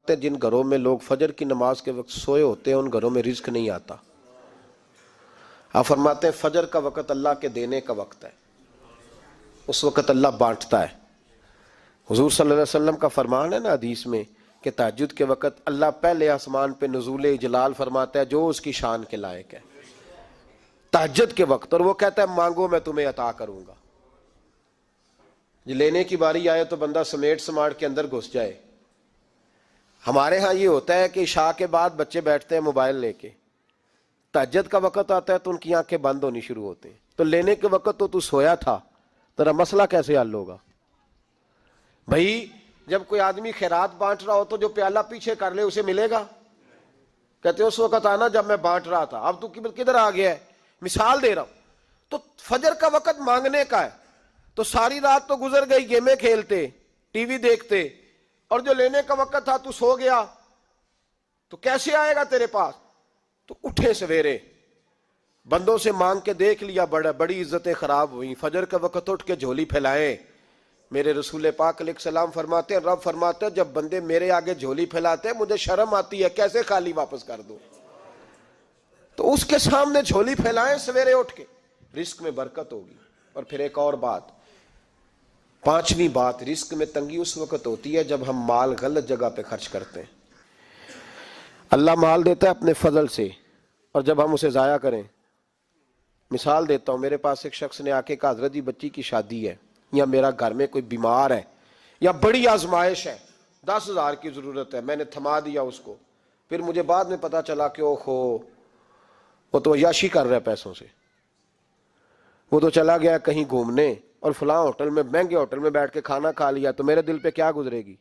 جن گھروں میں لوگ فجر کی نماز کے وقت سوئے ہوتے ہیں ان گھروں میں رزق نہیں آتا. آپ فرماتے ہیں فجر کا وقت اللہ کے دینے کا وقت ہے، اس وقت اللہ بانٹتا ہے. حضور صلی اللہ علیہ وسلم کا فرمان ہے نا حدیث میں کہ تہجد کے وقت اللہ پہلے آسمان پہ نزول اجلال فرماتا ہے جو اس کی شان کے لائق ہے تہجد کے وقت، اور وہ کہتا ہے مانگو میں تمہیں عطا کروں گا. یہ لینے کی باری آئے تو بندہ سمیٹ سماٹ کے اندر گھس جائے. ہمارے ہاں یہ ہوتا ہے کہ عشاء کے بعد بچے بیٹھتے ہیں موبائل لے کے، تہجد کا وقت آتا ہے تو ان کی آنکھیں بند ہونی شروع ہوتی ہیں. تو لینے کے وقت تو سویا تھا، تیرا مسئلہ کیسے حل ہوگا بھائی؟ جب کوئی آدمی خیرات بانٹ رہا ہو تو جو پیالہ پیچھے کر لے اسے ملے گا؟ کہتے ہیں اس وقت آنا جب میں بانٹ رہا تھا، اب تو کدھر آ گیا ہے؟ مثال دے رہا ہوں. تو فجر کا وقت مانگنے کا ہے، تو ساری رات تو گزر گئی گیمیں کھیلتے ٹی وی دیکھتے، اور جو لینے کا وقت تھا تو سو گیا، تو کیسے آئے گا تیرے پاس؟ تو اٹھے سویرے بندوں سے مانگ کے دیکھ لیا، بڑی عزتیں خراب ہوئی. فجر کا وقت اٹھ کے جھولی پھیلائیں. میرے رسول پاک علیہ السلام فرماتے ہیں، رب فرماتے ہیں جب بندے میرے آگے جھولی پھیلاتے ہیں مجھے شرم آتی ہے، کیسے خالی واپس کر دوں؟ تو اس کے سامنے جھولی پھیلائیں سویرے اٹھ کے، رزق میں برکت ہوگی. اور پھر ایک اور بات، پانچویں بات، رزق میں تنگی اس وقت ہوتی ہے جب ہم مال غلط جگہ پہ خرچ کرتے ہیں. اللہ مال دیتا ہے اپنے فضل سے، اور جب ہم اسے ضائع کریں. مثال دیتا ہوں، میرے پاس ایک شخص نے آ کے کہا حضرت جی بچی کی شادی ہے، یا میرا گھر میں کوئی بیمار ہے، یا بڑی آزمائش ہے، 10,000 کی ضرورت ہے. میں نے تھما دیا اس کو. پھر مجھے بعد میں پتا چلا کہ وہ تو عیاشی کر رہا ہے پیسوں سے، وہ تو چلا گیا کہیں گھومنے اور فلاں ہوٹل میں، مہنگے ہوٹل میں بیٹھ کے کھانا کھا لیا. تو میرے دل پہ کیا گزرے گی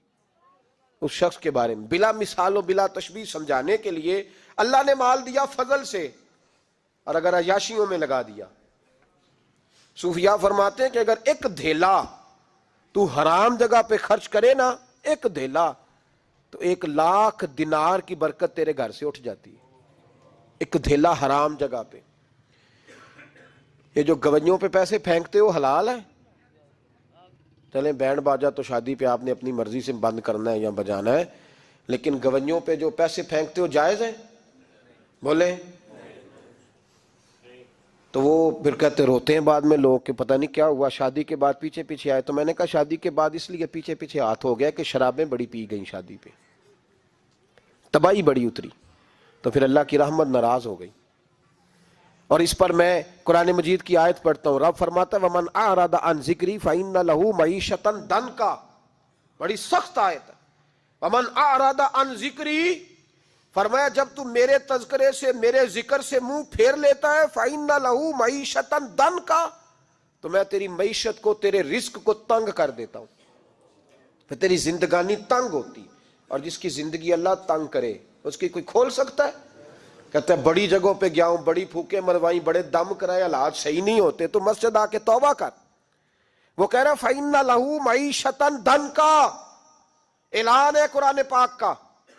اس شخص کے بارے میں؟ بلا مثال و بلا تشبیہ سمجھانے کے لیے اللہ نے مال دیا فضل سے، اور اگر عیاشیوں میں لگا دیا. صوفیاء فرماتے ہیں کہ اگر ایک دھیلا تو حرام جگہ پہ خرچ کرے نا، ایک دھیلا، تو 1,00,000 دینار کی برکت تیرے گھر سے اٹھ جاتی ہے. ایک دھیلا حرام جگہ پہ. یہ جو گویوں پہ پیسے پھینکتے ہو حلال ہے؟ چلیں بینڈ باجا تو شادی پہ آپ نے اپنی مرضی سے بند کرنا ہے یا بجانا ہے، لیکن گویوں پہ جو پیسے پھینکتے ہو جائز ہے؟ بولے. تو وہ پھر کہتے روتے ہیں بعد میں لوگ کہ پتہ نہیں کیا ہوا، شادی کے بعد پیچھے پیچھے آئے. تو میں نے کہا شادی کے بعد اس لیے پیچھے پیچھے ہاتھ ہو گیا کہ شرابیں بڑی پی گئیں، شادی پہ تباہی بڑی اتری، تو پھر اللہ کی رحمت ناراض ہو گئی. اور اس پر میں قرآن مجید کی آیت پڑھتا ہوں، رب فرماتا ہے وَمَنْ أَعْرَضَ عَنْ ذِكْرِي فَإِنَّ لَهُ مَعِيشَةً ضَنْكًا. بڑی سخت آیت ہے. وَمَنْ أَعْرَضَ عَنْ ذِكْرِي، فرمایا جب تو میرے تذکرے سے، میرے ذکر سے منہ پھیر لیتا ہے، فَإِنَّ لَهُ مَعِيشَةً ضَنْكًا، تو میں تیری معیشت کو، تیرے رزق کو تنگ کر دیتا ہوں. پھر تیری زندگانی تنگ ہوتی. اور جس کی زندگی اللہ تنگ کرے اس کی کوئی کھول سکتا ہے؟ کہتا ہے بڑی جگہوں پہ گیا ہوں، بڑی پھوکے مروائی، بڑے دم کرائے، حالات صحیح نہیں ہوتے، تو مسجد آ کے توبہ کر. وہ کہہ رہا فَإِنَّ لَهُ مَعِيشَةً ضَنْكًا. اعلان ہے قرآن پاک کا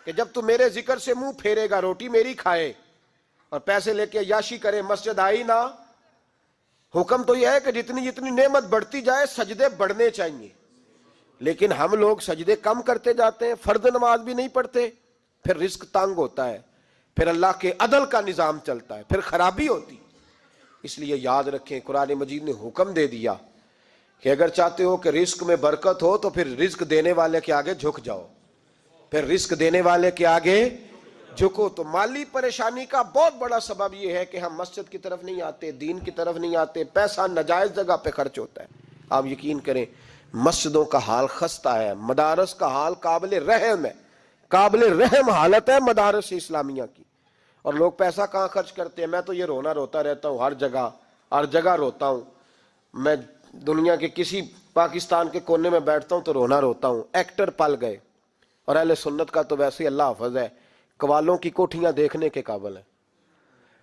کہ جب تو میرے ذکر سے منہ پھیرے گا، روٹی میری کھائے اور پیسے لے کے عیاشی کرے، مسجد آئی نہ. حکم تو یہ ہے کہ جتنی جتنی نعمت بڑھتی جائے سجدے بڑھنے چاہیے، لیکن ہم لوگ سجدے کم کرتے جاتے ہیں، فرض نماز بھی نہیں پڑھتے. پھر رزق تنگ ہوتا ہے، پھر اللہ کے عدل کا نظام چلتا ہے، پھر خرابی ہوتی. اس لیے یاد رکھیں قرآن مجید نے حکم دے دیا کہ اگر چاہتے ہو کہ رزق میں برکت ہو تو پھر رزق دینے والے کے آگے جھک جاؤ. پھر رزق دینے والے کے آگے جھکو. تو مالی پریشانی کا بہت بڑا سبب یہ ہے کہ ہم مسجد کی طرف نہیں آتے، دین کی طرف نہیں آتے، پیسہ ناجائز جگہ پہ خرچ ہوتا ہے. آپ یقین کریں مسجدوں کا حال خستہ ہے، مدارس کا حال قابل رحم ہے، قابل رحم حالت ہے مدارس اسلامیہ کی. اور لوگ پیسہ کہاں خرچ کرتے ہیں؟ میں تو یہ روتا رہتا ہوں، ہر جگہ روتا ہوں. میں دنیا کے کسی پاکستان کے کونے میں بیٹھتا ہوں تو روتا ہوں. ایکٹر پل گئے، اور اہل سنت کا تو ویسے ہی اللہ حافظ ہے، قوالوں کی کوٹھیاں دیکھنے کے قابل ہے.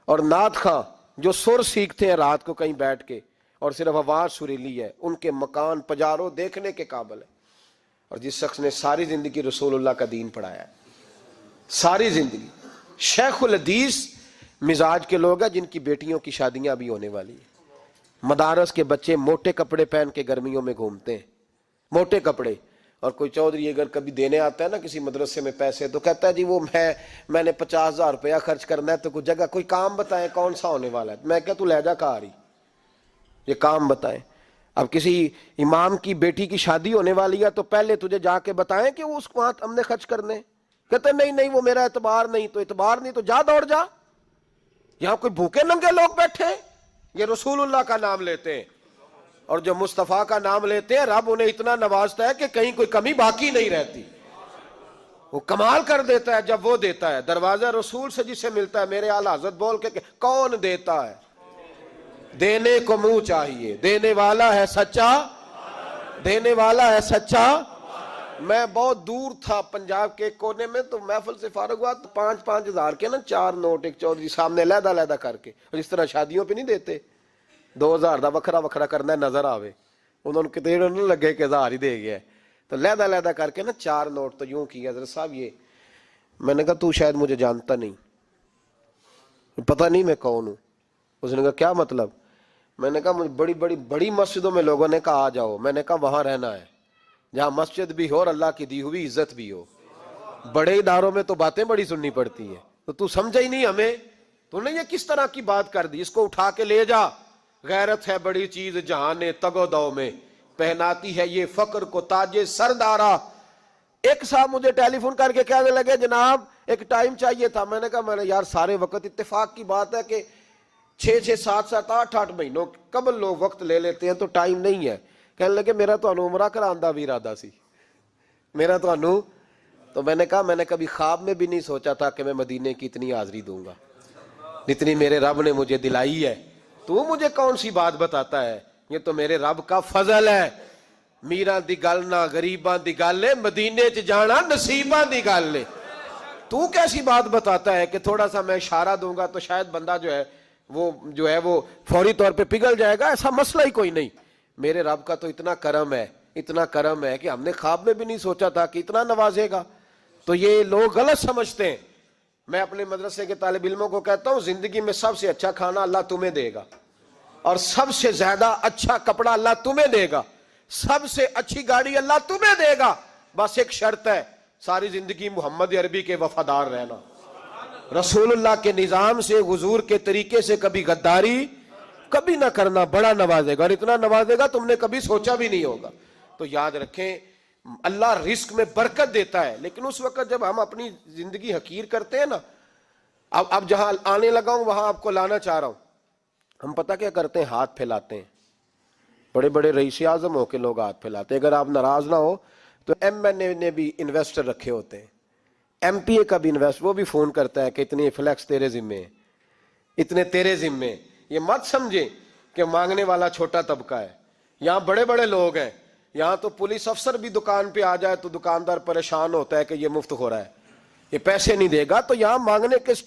اور نعت خواں جو سر سیکھتے ہیں رات کو کہیں بیٹھ کے اور صرف آواز سریلی ہے، ان کے مکان پجاروں دیکھنے کے قابل ہے. اور جس شخص نے ساری زندگی رسول اللہ کا دین پڑھایا ہے، ساری زندگی، شیخ الحدیث مزاج کے لوگ ہیں جن کی بیٹیوں کی شادیاں بھی ہونے والی ہیں. مدارس کے بچے موٹے کپڑے پہن کے گرمیوں میں گھومتے ہیں، موٹے کپڑے، اور کوئی چودھری اگر کبھی دینے آتا ہے نا کسی مدرسے میں پیسے تو کہتا ہے جی وہ میں نے 50,000 روپیہ خرچ کرنا ہے تو کوئی جگہ کوئی کام بتائیں کون سا ہونے والا ہے. میں کہتا تو لہجہ کہا رہی یہ کام بتائیں. اب کسی امام کی بیٹی کی شادی ہونے والی ہے تو پہلے تجھے جا کے بتائیں کہ وہ اس کو ہم نے خرچ کرنے. کہتے نہیں وہ میرا اعتبار نہیں. تو اعتبار نہیں تو جا دوڑ جا. یہاں کوئی بھوکے ننگے لوگ بیٹھے یہ رسول اللہ کا نام لیتے ہیں اور جو مصطفیٰ کا نام لیتے ہیں رب انہیں اتنا نوازتا ہے کہ کہیں کوئی کمی باقی نہیں رہتی. وہ کمال کر دیتا ہے جب وہ دیتا ہے. دروازہ رسول سے جسے ملتا ہے میرے اعلیٰ حضرت بول کے کون دیتا ہے؟ دینے کو منہ چاہیے. دینے والا ہے سچا, دینے والا ہے سچا. میں بہت دور تھا پنجاب کے کونے میں تو محفل سے فارغ ہوا تو 5-5 ہزار کے نا 4 نوٹ ایک چودھری سامنے لہدا کر کے, اور اس طرح شادیوں پہ نہیں دیتے 2,000 دا وکھرا کرنا ہے نظر آوے. انہوں نے کتنے نہیں لگے کہ 1,000 ہی دے گیا ہے تو لہدا کر کے نا 4 نوٹ تو یوں کیا حضرت صاحب یہ. میں نے کہا تو شاید مجھے جانتا نہیں, پتہ نہیں میں کون ہوں. اس نے کہا کیا مطلب؟ میں نے کہا مجھے بڑی مسجدوں میں لوگوں نے کہا آ جاؤ. میں نے کہا وہاں رہنا ہے جہاں مسجد بھی ہو اور اللہ کی دی ہوئی عزت بھی ہو. بڑے اداروں میں تو باتیں بڑی سننی پڑتی ہیں. تو سمجھا ہی نہیں ہمیں. تو نے یہ کس طرح کی بات کر دی؟ اس کو اٹھا کے لے جا. غیرت ہے بڑی چیز جہاں نے تگو دو میں, پہناتی ہے یہ فقر کو تاج سردارا. ایک صاحب مجھے ٹیلی فون کر کے کہنے لگے جناب ایک ٹائم چاہیے تھا. میں نے کہا میں نے یار سارے وقت اتفاق کی بات ہے کہ 6 7 8 مہینوں قبل لوگ وقت لے لیتے ہیں تو ٹائم نہیں ہے. کہنے لگے میرا تو عمرہ کراندہ بھی ارادہ سی میرا تو میں نے کہا میں نے کبھی خواب میں بھی نہیں سوچا تھا کہ میں مدینے کی اتنی حاضری دوں گا جتنی میرے رب نے مجھے دلائی ہے. تو مجھے کون سی بات بتاتا ہے؟ یہ تو میرے رب کا فضل ہے. میرا دی گل نہ غریباں دی گل ہے, مدینے چ جانا نصیباں دی گل ہے. تو کیسی بات بتاتا ہے کہ تھوڑا سا میں اشارہ دوں گا تو شاید بندہ جو ہے وہ فوری طور پہ پگھل جائے گا؟ ایسا مسئلہ ہی کوئی نہیں. میرے رب کا تو اتنا کرم ہے کہ ہم نے خواب میں بھی نہیں سوچا تھا کہ اتنا نوازے گا. تو یہ لوگ غلط سمجھتے ہیں. میں اپنے مدرسے کے طالب علموں کو کہتا ہوں زندگی میں سب سے اچھا کھانا اللہ تمہیں دے گا, اور سب سے زیادہ اچھا کپڑا اللہ تمہیں دے گا, سب سے اچھی گاڑی اللہ تمہیں دے گا. بس ایک شرط ہے, ساری زندگی محمد عربی کے وفادار رہنا, رسول اللہ کے نظام سے حضور کے طریقے سے کبھی غداری کبھی نہ کرنا. بڑا نوازے گا, اور اتنا نوازے گا تم نے کبھی سوچا بھی نہیں ہوگا. تو یاد رکھیں اللہ رزق میں برکت دیتا ہے, لیکن اس وقت جب ہم اپنی زندگی حقیر کرتے ہیں نا. اب جہاں آنے لگا ہوں وہاں آپ کو لانا چاہ رہا ہوں. ہم پتہ کیا کرتے ہیں؟ ہاتھ پھیلاتے ہیں. بڑے بڑے رئیس اعظم ہو کے لوگ ہاتھ پھیلاتے ہیں. اگر آپ ناراض نہ ہو تو ایم این اے نے بھی انویسٹر رکھے ہوتے ہیں, ایم پی اے کا بھی انویسٹر, وہ بھی فون کرتا ہے کہ اتنے فلیکس تیرے ذمے ہیں, اتنے تیرے ذمے ہیں. یہ مت سمجھے کہ مانگنے والا چھوٹا طبقہ ہے. یہاں بڑے بڑے لوگ ہیں. یہاں تو پولیس افسر بھی دکان پہ آ جائے تو دکاندار پریشان ہوتا ہے کہ یہ مفت ہو رہا ہے, یہ پیسے نہیں دے گا. تو یہاں مانگنے کے